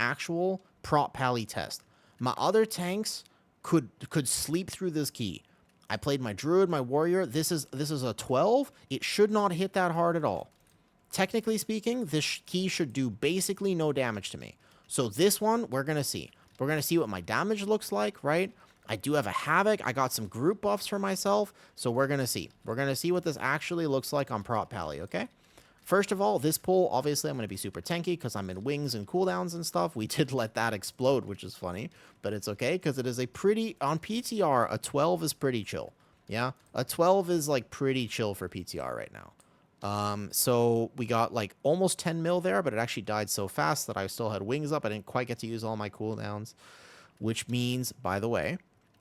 actual prop pally test. My other tanks could sleep through this key. I played my druid, my warrior. This is a 12. It should not hit that hard at all. Technically speaking, this key should do basically no damage to me. So this one, we're going to see. We're going to see what my damage looks like, right? I do have a Havoc. I got some group buffs for myself. So we're going to see. We're going to see what this actually looks like on prop pally, okay? First of all, this pull, obviously, I'm going to be super tanky because I'm in wings and cooldowns and stuff. We did let that explode, which is funny, but it's okay because it is a pretty, on PTR, a 12 is pretty chill. Yeah, a 12 is like pretty chill for PTR right now. So we got like almost 10 mil there, but it actually died so fast that I still had wings up. I didn't quite get to use all my cooldowns, which means, by the way,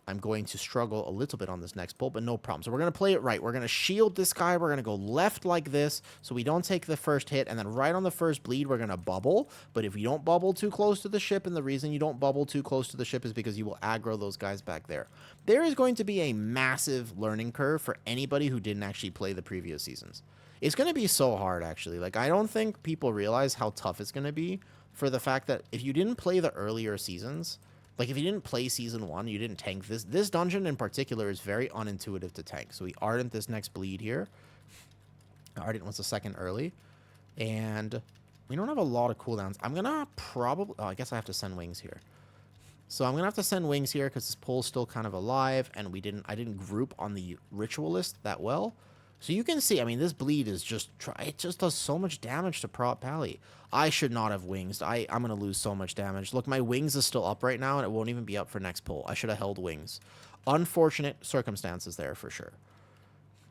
I'm going to struggle a little bit on this next pull, but no problem. So we're going to play it right. We're going to shield this guy. We're going to go left like this so we don't take the first hit. And then right on the first bleed, we're going to bubble. But if you don't bubble too close to the ship, and the reason you don't bubble too close to the ship is because you will aggro those guys back there. There is going to be a massive learning curve for anybody who didn't actually play the previous seasons. It's going to be so hard, actually. Like, I don't think people realize how tough it's going to be for the fact that if you didn't play the earlier seasons... Like, if you didn't play Season 1, you didn't tank this. This dungeon in particular is very unintuitive to tank. So we Ardent this next bleed here. Ardent was a second early. And we don't have a lot of cooldowns. I'm going to probably... Oh, I guess I have to send wings here. So I'm going to have to send wings here because this pull's still kind of alive. And I didn't group on the Ritualist that well. So you can see, I mean, this bleed is just... It just does so much damage to prop pally. I should not have wings. I'm going to lose so much damage. Look, my wings is still up right now, and it won't even be up for next pull. I should have held wings. Unfortunate circumstances there for sure.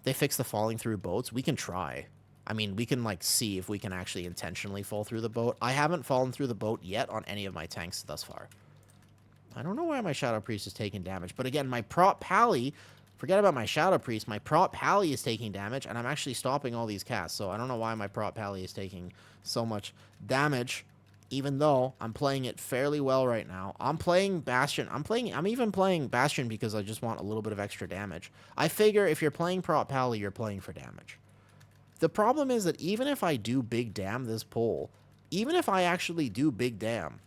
They fixed the falling through boats. We can try. I mean, we can, like, see if we can actually intentionally fall through the boat. I haven't fallen through the boat yet on any of my tanks thus far. I don't know why my Shadow Priest is taking damage. But again, my prop pally... Forget about my Shadow Priest. My prop pally is taking damage, and I'm actually stopping all these casts. So I don't know why my prop pally is taking so much damage, even though I'm playing it fairly well right now. I'm playing Bastion. I'm even playing Bastion because I just want a little bit of extra damage. I figure if you're playing prop pally, you're playing for damage. The problem is that even if I do big damn this pull, even if I actually do big damn,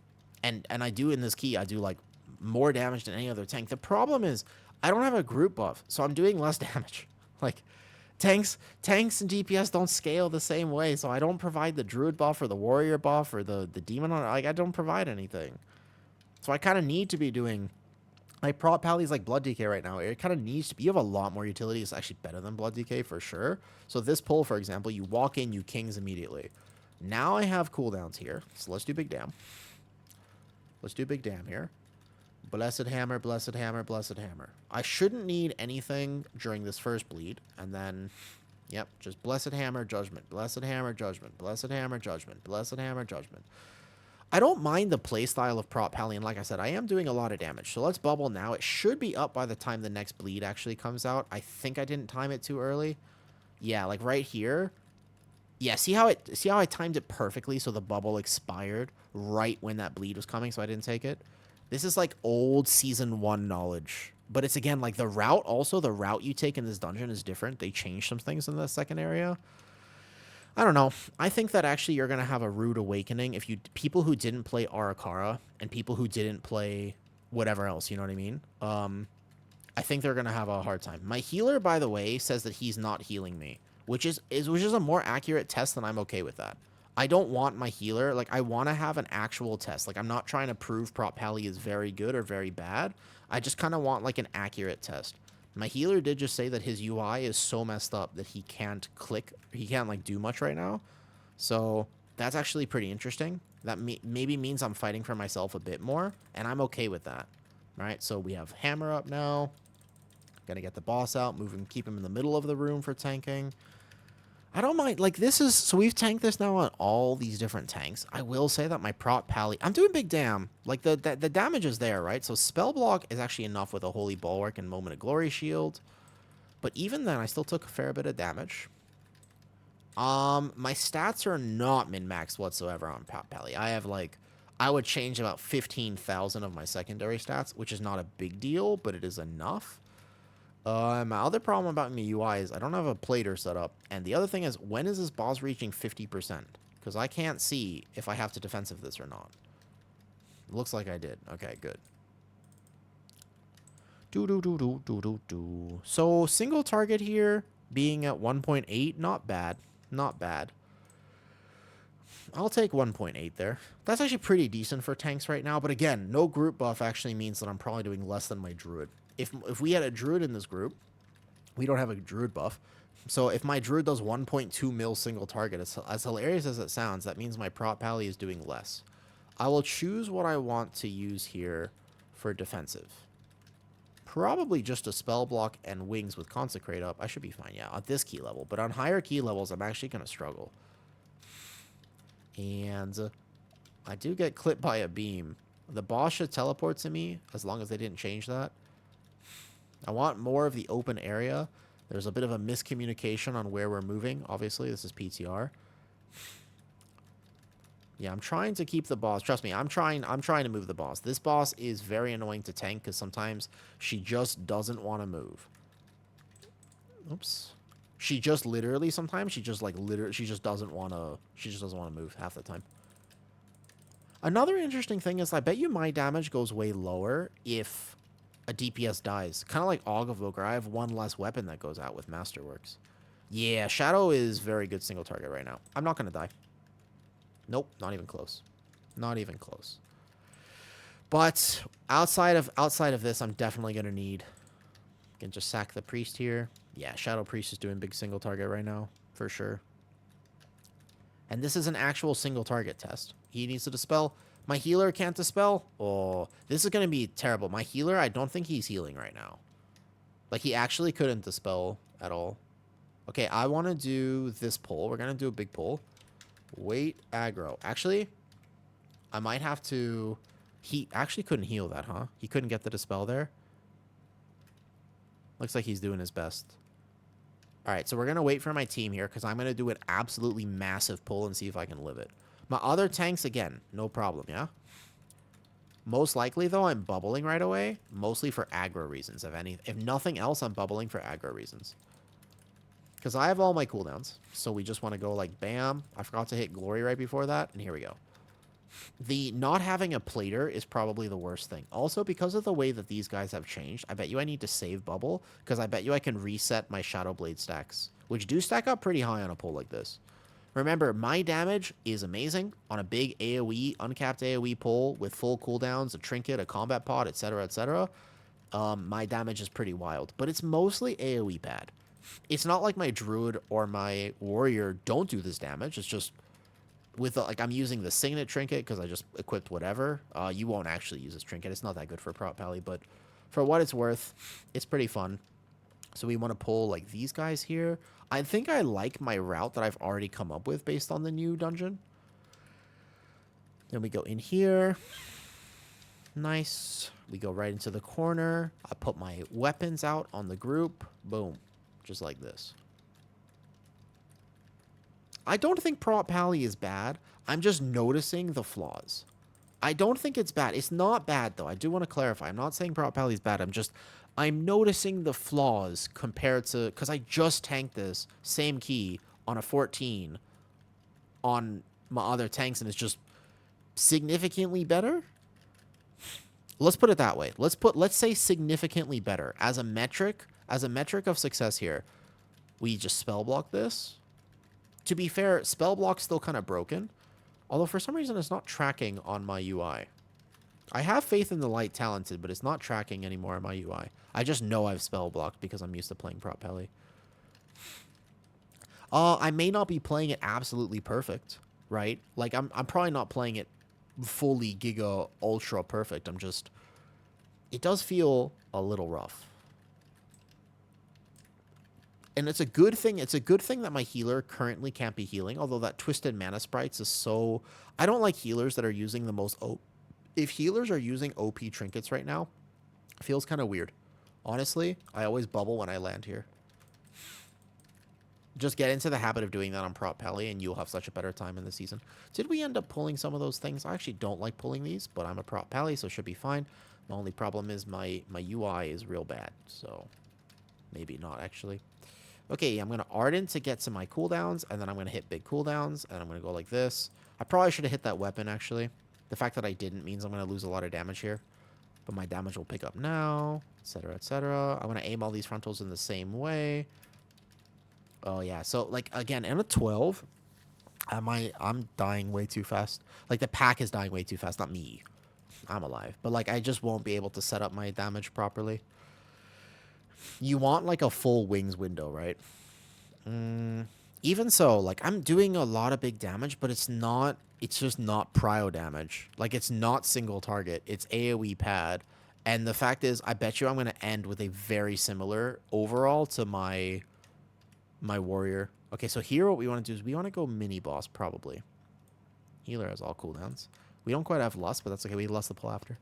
and I do in this key, I do like more damage than any other tank. The problem is I don't have a group buff, so I'm doing less damage. Like, tanks and DPS don't scale the same way, so I don't provide the Druid buff or the Warrior buff or the Demon Hunter. Like, I don't provide anything. So I kind of need to be doing... Like, prop pally's like Blood DK right now. It kind of needs to be... You have a lot more utility. It's actually better than Blood DK for sure. So this pull, for example, you walk in, you kings immediately. Now I have cooldowns here, so let's do Big Damn. Let's do Big Damn here. Blessed Hammer, Blessed Hammer, Blessed Hammer. I shouldn't need anything during this first bleed. And then, yep, just Blessed Hammer, Judgment. Blessed Hammer, Judgment. Blessed Hammer, Judgment. Blessed Hammer, Judgment. I don't mind the playstyle of prop pally, and like I said, I am doing a lot of damage. So let's bubble now. It should be up by the time the next bleed actually comes out. I think I didn't time it too early. Yeah, like right here. Yeah, see how I timed it perfectly so the bubble expired right when that bleed was coming, so I didn't take it? This is like old Season 1 knowledge. But it's, again, like the route, also the route you take in this dungeon is different. They changed some things in the second area. I don't know. I think that actually you're going to have a rude awakening if you... People who didn't play Arakara and people who didn't play whatever else, you know what I mean? I think they're going to have a hard time. My healer, by the way, says that he's not healing me, which is a more accurate test, and I'm okay with that. I don't want my healer, like, I want to have an actual test. Like, I'm not trying to prove prop pally is very good or very bad. I just kind of want, like, an accurate test. My healer did just say that his UI is so messed up that he can't click, he can't, like, do much right now. So, that's actually pretty interesting. That maybe means I'm fighting for myself a bit more, and I'm okay with that. All right, so we have Hammer up now. Gotta get the boss out, move him, keep him in the middle of the room for tanking. I don't mind, like, this is, so we've tanked this now on all these different tanks. I will say that my prop pally, I'm doing Big Damn. Like, the damage is there, right? So Spell Block is actually enough with a Holy Bulwark and Moment of Glory shield. But even then, I still took a fair bit of damage. My stats are not min-maxed whatsoever on prop pally. I have, like, I would change about 15,000 of my secondary stats, which is not a big deal, but it is enough. My other problem about my UI is I don't have a plater set up. And the other thing is, when is this boss reaching 50%? Because I can't see if I have to defensive this or not. Looks like I did. Okay, good. Do. So single target here being at 1.8, not bad. Not bad. I'll take 1.8 there. That's actually pretty decent for tanks right now. But again, no group buff actually means that I'm probably doing less than my druid. If we had a druid in this group, we don't have a druid buff. So if my druid does 1.2 mil single target, as hilarious as it sounds, that means my prop pally is doing less. I will choose what I want to use here for defensive. Probably just a spell block and wings with consecrate up. I should be fine, yeah, at this key level. But on higher key levels, I'm actually going to struggle. And I do get clipped by a beam. The boss should teleport to me, as long as they didn't change that. I want more of the open area. There's a bit of a miscommunication on where we're moving. Obviously, this is PTR. Yeah, I'm trying to keep the boss. Trust me, I'm trying to move the boss. This boss is very annoying to tank because sometimes she just doesn't want to move. Oops. She just literally sometimes she just doesn't want to move half the time. Another interesting thing is I bet you my damage goes way lower if a DPS dies. Kind of like Og Evoker. I have one less weapon that goes out with Masterworks. Yeah, Shadow is very good single target right now. I'm not going to die. Nope, not even close. Not even close. But outside of this, I'm definitely going to need... Can just sack the priest here. Yeah, Shadow Priest is doing big single target right now, for sure. And this is an actual single target test. He needs to dispel. My healer can't dispel. Oh, this is going to be terrible. My healer, I don't think he's healing right now. Like, he actually couldn't dispel at all. Okay, I want to do this pull. We're going to do a big pull. Wait, aggro. Actually, I might have to... He actually couldn't heal that, huh? He couldn't get the dispel there. Looks like he's doing his best. All right, so we're going to wait for my team here because I'm going to do an absolutely massive pull and see if I can live it. My other tanks, again, no problem, yeah? Most likely, though, I'm bubbling right away, mostly for aggro reasons. If nothing else, I'm bubbling for aggro reasons. Because I have all my cooldowns, so we just want to go like, bam. I forgot to hit glory right before that, and here we go. The not having a plater is probably the worst thing. Also, because of the way that these guys have changed, I bet you I need to save bubble, because I bet you I can reset my Shadow Blade stacks, which do stack up pretty high on a pull like this. Remember, my damage is amazing on a big AoE, uncapped AoE pull with full cooldowns, a trinket, a combat pod, etc., etc. My damage is pretty wild, but it's mostly AoE bad. It's not like my druid or my warrior don't do this damage. It's just with like I'm using the signet trinket because I just equipped whatever. You won't actually use this trinket. It's not that good for prop pally, but for what it's worth, it's pretty fun. So we want to pull like these guys here. I think I like my route that I've already come up with based on the new dungeon. Then we go in here. Nice. We go right into the corner. I put my weapons out on the group. Boom. Just like this. I don't think prop pally is bad. I'm just noticing the flaws. I don't think it's bad. It's not bad, though. I do want to clarify. I'm not saying prop pally is bad. I'm noticing the flaws compared to... Because I just tanked this same key on a 14 on my other tanks, and it's just significantly better. Let's put it that way. Let's say significantly better. As a metric of success here, we just spell block this. To be fair, spell block's still kind of broken. Although for some reason it's not tracking on my UI. I have faith in the light talented, but it's not tracking anymore on my UI. I just know I've spell blocked because I'm used to playing prop pally. I may not be playing it absolutely perfect, right? Like I'm probably not playing it fully giga ultra perfect. It does feel a little rough. And it's a good thing. It's a good thing that my healer currently can't be healing, although that Twisted Mana Sprites is so... I don't like healers that are using the most... If healers are using OP trinkets right now, it feels kind of weird. Honestly, I always bubble when I land here. Just get into the habit of doing that on prop pally, and you'll have such a better time in the season. Did we end up pulling some of those things? I actually don't like pulling these, but I'm a prop pally, so it should be fine. My only problem is my UI is real bad, so maybe not, actually. Okay, I'm going to Ardent to get to my cooldowns, and then I'm going to hit big cooldowns, and I'm going to go like this. I probably should have hit that weapon, actually. The fact that I didn't means I'm going to lose a lot of damage here. But my damage will pick up now, etc., etc. I'm going to aim all these frontals in the same way. Oh, yeah. So, like, again, in a 12, I'm dying way too fast. Like, the pack is dying way too fast, not me. I'm alive. But, like, I just won't be able to set up my damage properly. You want, like, a full wings window, right? Even so, like, I'm doing a lot of big damage, but it's just not prio damage. Like, it's not single target. It's AoE pad. And the fact is, I bet you I'm going to end with a very similar overall to my warrior. Okay, so here what we want to do is we want to go mini boss, probably. Healer has all cooldowns. We don't quite have lust, but that's okay. We have lust to pull after.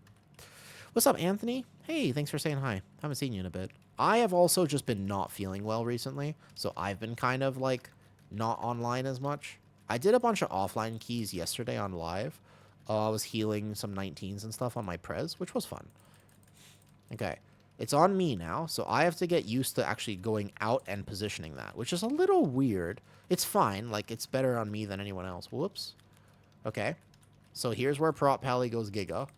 What's up, Anthony? Hey, thanks for saying hi. Haven't seen you in a bit. I have also just been not feeling well recently, so I've been kind of, like, not online as much. I did a bunch of offline keys yesterday on live. I was healing some 19s and stuff on my prez, which was fun. Okay. It's on me now, so I have to get used to actually going out and positioning that, which is a little weird. It's fine. Like, it's better on me than anyone else. Whoops. Okay. So here's where Prop Pally goes Giga,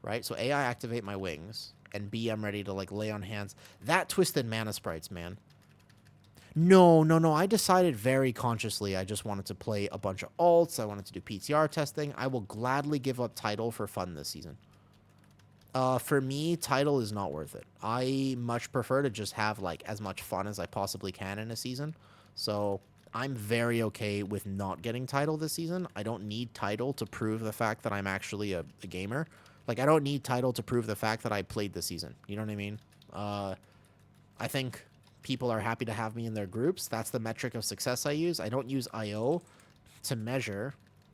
right? So A, I activate my wings, and B, I'm ready to, like, lay on hands. That twisted mana sprites, man. No. I decided very consciously I just wanted to play a bunch of alts. I wanted to do PTR testing. I will gladly give up title for fun this season. For me, title is not worth it. I much prefer to just have, like, as much fun as I possibly can in a season. So I'm very okay with not getting title this season. I don't need title to prove the fact that I'm actually a gamer. Like, I don't need title to prove the fact that I played this season. You know what I mean? I think people are happy to have me in their groups. That's the metric of success I use. I don't use IO to measure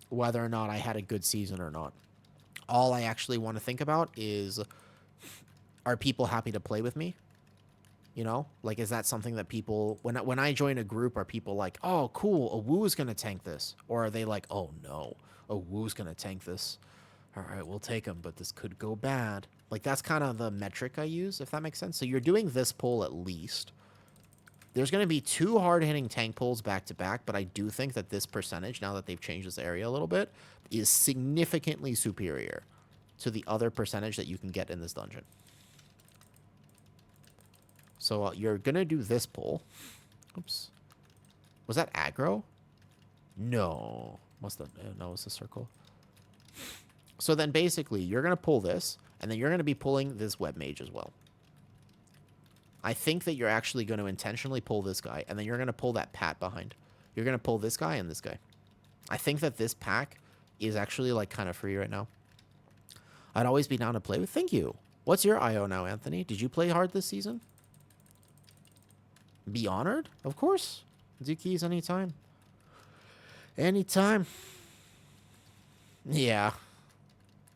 whether or not I had a good season or not. All I actually want to think about is, are people happy to play with me? You know? Like, is that something that people... When I join a group, are people like, oh, cool, a Woo is going to tank this? Or are they like, oh, no, a Woo's going to tank this? All right, we'll take him, but this could go bad. Like, that's kind of the metric I use, if that makes sense. So you're doing this pull at least. There's going to be 2 hard-hitting tank pulls back-to-back, but I do think that this percentage, now that they've changed this area a little bit, is significantly superior to the other percentage that you can get in this dungeon. So you're going to do this pull. Oops. Was that aggro? No. Must have... No, it's a circle. So then basically, you're going to pull this, and then you're going to be pulling this web mage as well. I think that you're actually going to intentionally pull this guy, and then you're going to pull that pat behind. You're going to pull this guy and this guy. I think that this pack is actually, like, kind of free right now. I'd always be down to play with. Thank you. What's your IO now, Anthony? Did you play hard this season? Be honored? Of course. Do keys anytime. Anytime. Yeah.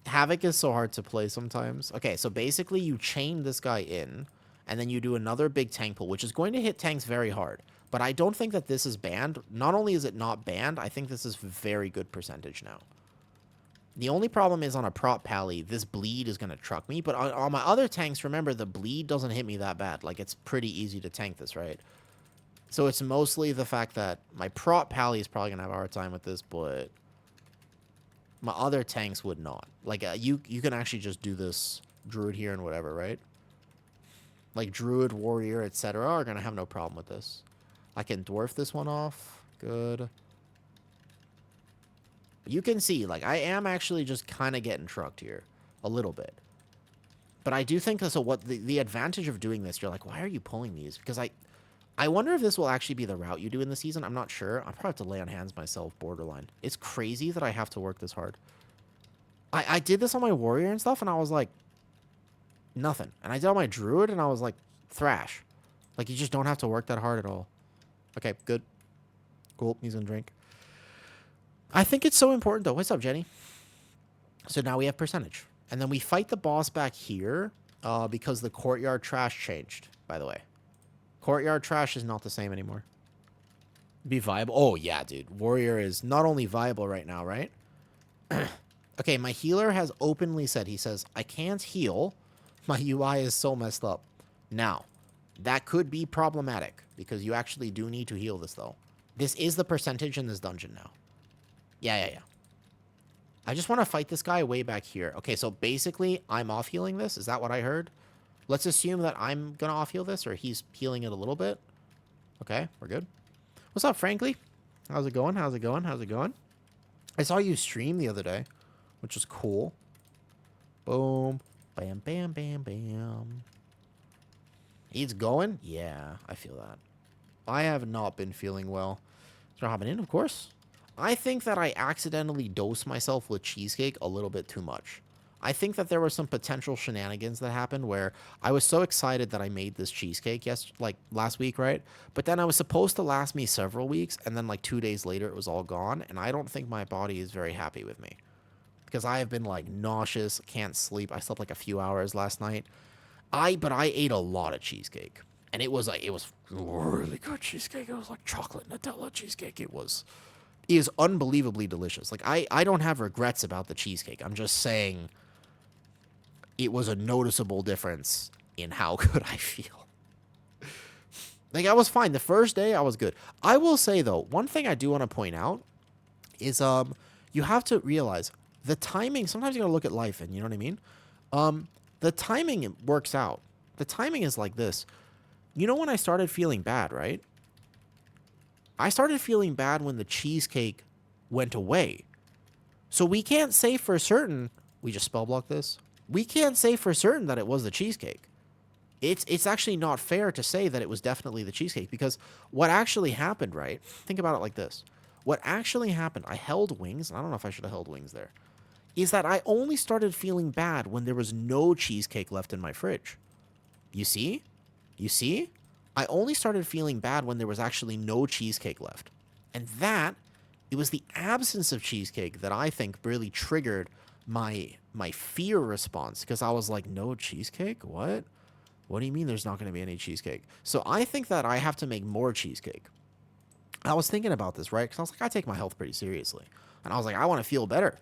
Havoc is so hard to play sometimes. Okay, so basically you chain this guy in, and then you do another big tank pull, which is going to hit tanks very hard. But I don't think that this is banned. Not only is it not banned, I think this is very good percentage now. The only problem is on a prop pally, this bleed is going to truck me. But on my other tanks, remember, the bleed doesn't hit me that bad. Like, it's pretty easy to tank this, right? So it's mostly the fact that my prop pally is probably going to have a hard time with this, but my other tanks would not. Like, you can actually just do this druid here and whatever, right? Like, druid, warrior, etc. are going to have no problem with this. I can dwarf this one off. Good. You can see, like, I am actually just kind of getting trucked here. A little bit. But I do think, so what the advantage of doing this, you're like, why are you pulling these? Because I wonder if this will actually be the route you do in the season. I'm not sure. I'll probably have to lay on hands myself, borderline. It's crazy that I have to work this hard. I did this on my warrior and stuff, and I was like, nothing. And I did on my druid, and I was like, thrash. Like, you just don't have to work that hard at all. Okay, good. Cool. He's gonna drink. I think it's so important, though. What's up, Jenny? So now we have percentage. And then we fight the boss back here because the courtyard trash changed, by the way. Courtyard trash is not the same anymore. Be viable. Oh, yeah, dude. Warrior is not only viable right now, right? Okay, my healer has openly said, he says, I can't heal. My UI is so messed up. Now, that could be problematic because you actually do need to heal this, though. This is the percentage in this dungeon now. Yeah. I just want to fight this guy way back here. Okay, so basically, I'm off healing this. Is that what I heard? Let's assume that I'm going to off heal this, or he's healing it a little bit. Okay, we're good. What's up, Frankly? How's it going? How's it going? How's it going? I saw you stream the other day, which was cool. Boom. Bam, bam, bam, bam. He's going? Yeah, I feel that. I have not been feeling well. Start hopping in, of course. I think that I accidentally dosed myself with cheesecake a little bit too much. I think that there were some potential shenanigans that happened where I was so excited that I made this cheesecake last week, right? But then I was supposed to last me several weeks, and then like 2 days later it was all gone, and I don't think my body is very happy with me. Because I have been like nauseous, can't sleep. I slept like a few hours last night. But I ate a lot of cheesecake. And it was really good cheesecake. It was like chocolate Nutella cheesecake. It is unbelievably delicious. Like I don't have regrets about the cheesecake. I'm just saying it was a noticeable difference in how good I feel. Like I was fine. The first day I was good. I will say though, one thing I do want to point out is you have to realize the timing. Sometimes you gotta look at life and you know what I mean? The timing works out. The timing is like this. You know when I started feeling bad, right? I started feeling bad when the cheesecake went away. So we can't say for certain, we just spell block this. We can't say for certain that it was the cheesecake. It's actually not fair to say that it was definitely the cheesecake because what actually happened, right? Think about it like this. What actually happened, I held wings, and I don't know if I should have held wings there, is that I only started feeling bad when there was no cheesecake left in my fridge. You see? You see? I only started feeling bad when there was actually no cheesecake left. And it was the absence of cheesecake that I think really triggered my fear response because I was like, no cheesecake? What? What do you mean there's not going to be any cheesecake? So I think that I have to make more cheesecake. I was thinking about this, right? Because I was like, I take my health pretty seriously. And I was like, I want to feel better.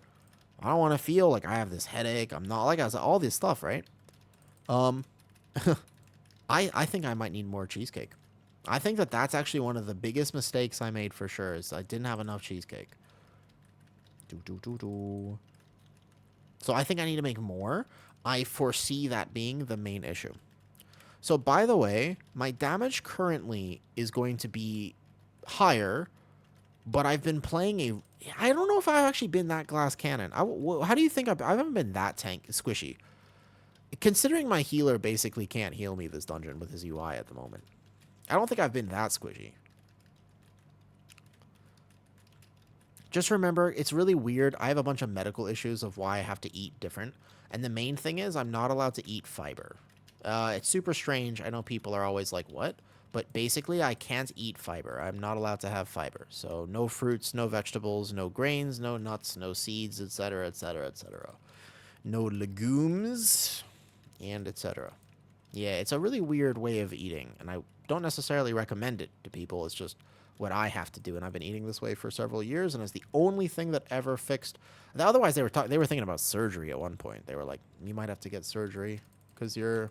I don't want to feel like I have this headache. I'm not like I was all this stuff, right? I think I might need more cheesecake. I think that that's actually one of the biggest mistakes I made for sure is I didn't have enough cheesecake. So I think I need to make more. I foresee that being the main issue. So by the way, my damage currently is going to be higher, but I've been playing I don't know if I've actually been that glass cannon. How do you think I haven't been that squishy? Considering my healer basically can't heal me this dungeon with his UI at the moment. I don't think I've been that squishy. Just remember, it's really weird. I have a bunch of medical issues of why I have to eat different. And the main thing is I'm not allowed to eat fiber. It's super strange. I know people are always like, what? But basically, I can't eat fiber. I'm not allowed to have fiber. So no fruits, no vegetables, no grains, no nuts, no seeds, etc., etc., etc. No legumes, and etc. Yeah, it's a really weird way of eating, and I don't necessarily recommend it to people. It's just what I have to do, and I've been eating this way for several years, and it's the only thing that ever fixed. Otherwise, they were thinking about surgery at one point. They were like, you might have to get surgery because your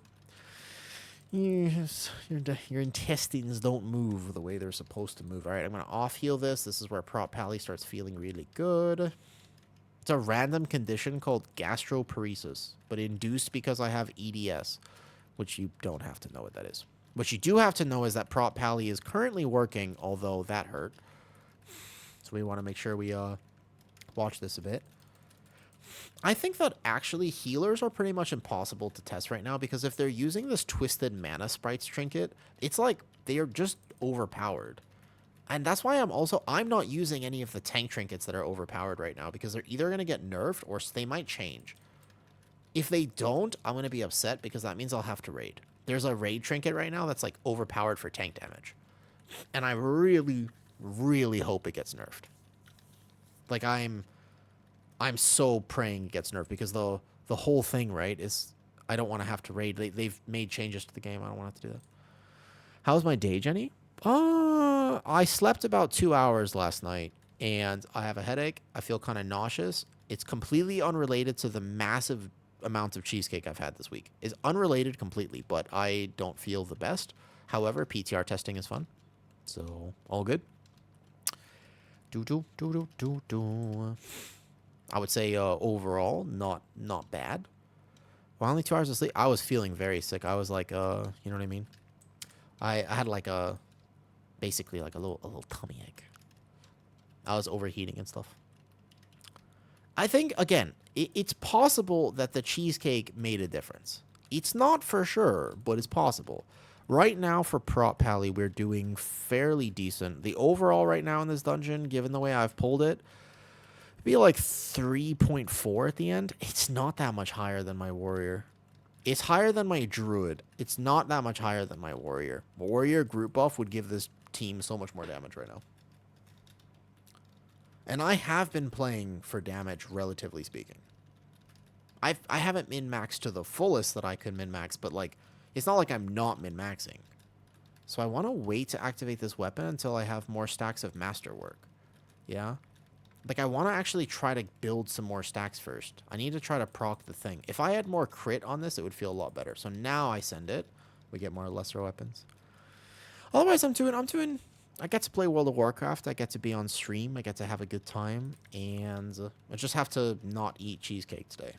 intestines don't move the way they're supposed to move. All right, I'm going to off heal this. This is where Prop Pally starts feeling really good. It's a random condition called gastroparesis, but induced because I have EDS, which you don't have to know what that is. What you do have to know is that Prop Pally is currently working, although that hurt. So we want to make sure we watch this a bit. I think that actually healers are pretty much impossible to test right now because if they're using this Twisted Mana Sprites trinket, it's like they are just overpowered. And that's why I'm not using any of the tank trinkets that are overpowered right now because they're either going to get nerfed or they might change. If they don't, I'm going to be upset because that means I'll have to raid. There's a raid trinket right now that's like overpowered for tank damage. And I really, really hope it gets nerfed. Like I'm so praying it gets nerfed because the whole thing, right, is I don't want to have to raid. They've made changes to the game. I don't want to have to do that. How's my day, Jenny? I slept about 2 hours last night, and I have a headache. I feel kind of nauseous. It's completely unrelated to the massive amount of cheesecake I've had this week. It's unrelated completely, but I don't feel the best. However, PTR testing is fun, so all good. I would say overall, not bad. Well, only 2 hours of sleep. I was feeling very sick. I was like, you know what I mean? I had like basically like a little tummy ache. I was overheating and stuff. I think again, it's possible that the cheesecake made a difference. It's not for sure, but it's possible. Right now for Prop Pally, we're doing fairly decent. The overall right now in this dungeon, given the way I've pulled it, be like 3.4 at the end. It's not that much higher than my warrior. It's higher than my druid. It's not that much higher than my warrior. Warrior group buff would give this team so much more damage right now. And I have been playing for damage, relatively speaking. I haven't min-maxed to the fullest that I could min-max, but like, it's not like I'm not min-maxing. So I want to wait to activate this weapon until I have more stacks of masterwork. Yeah? Like, I want to actually try to build some more stacks first. I need to try to proc the thing. If I had more crit on this, it would feel a lot better. So now I send it. We get more lesser weapons. Otherwise, I'm doing... I get to play World of Warcraft. I get to be on stream. I get to have a good time. And I just have to not eat cheesecake today.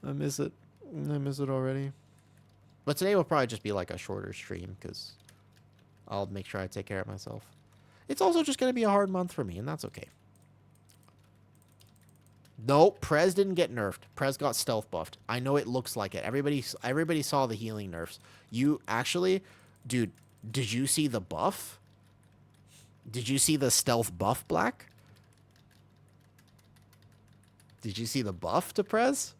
I miss it. I miss it already. But today will probably just be like a shorter stream because I'll make sure I take care of myself. It's also just going to be a hard month for me, and that's okay. Nope, Prez didn't get nerfed. Prez got stealth buffed. I know it looks like it. Everybody saw the healing nerfs. You actually, dude, did you see the buff? Did you see the stealth buff, Black? Did you see the buff to Prez?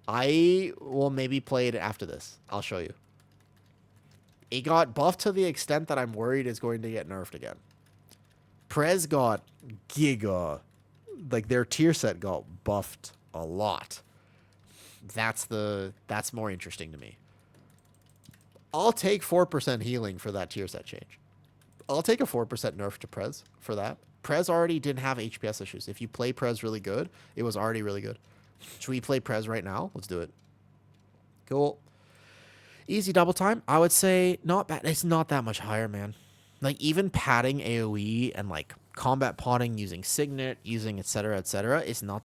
I will maybe play it after this. I'll show you. It got buffed to the extent that I'm worried it's going to get nerfed again. Prez got giga. Like, their tier set got buffed a lot. That's more interesting to me. I'll take 4% healing for that tier set change. I'll take a 4% nerf to Prez for that. Prez already didn't have HPS issues. If you play Prez really good, it was already really good. Should we play Prez right now? Let's do it. Cool. Easy double time. I would say not bad. It's not that much higher, man. Like, even padding AoE and, like, combat potting using Signet, using etc., etc., it's not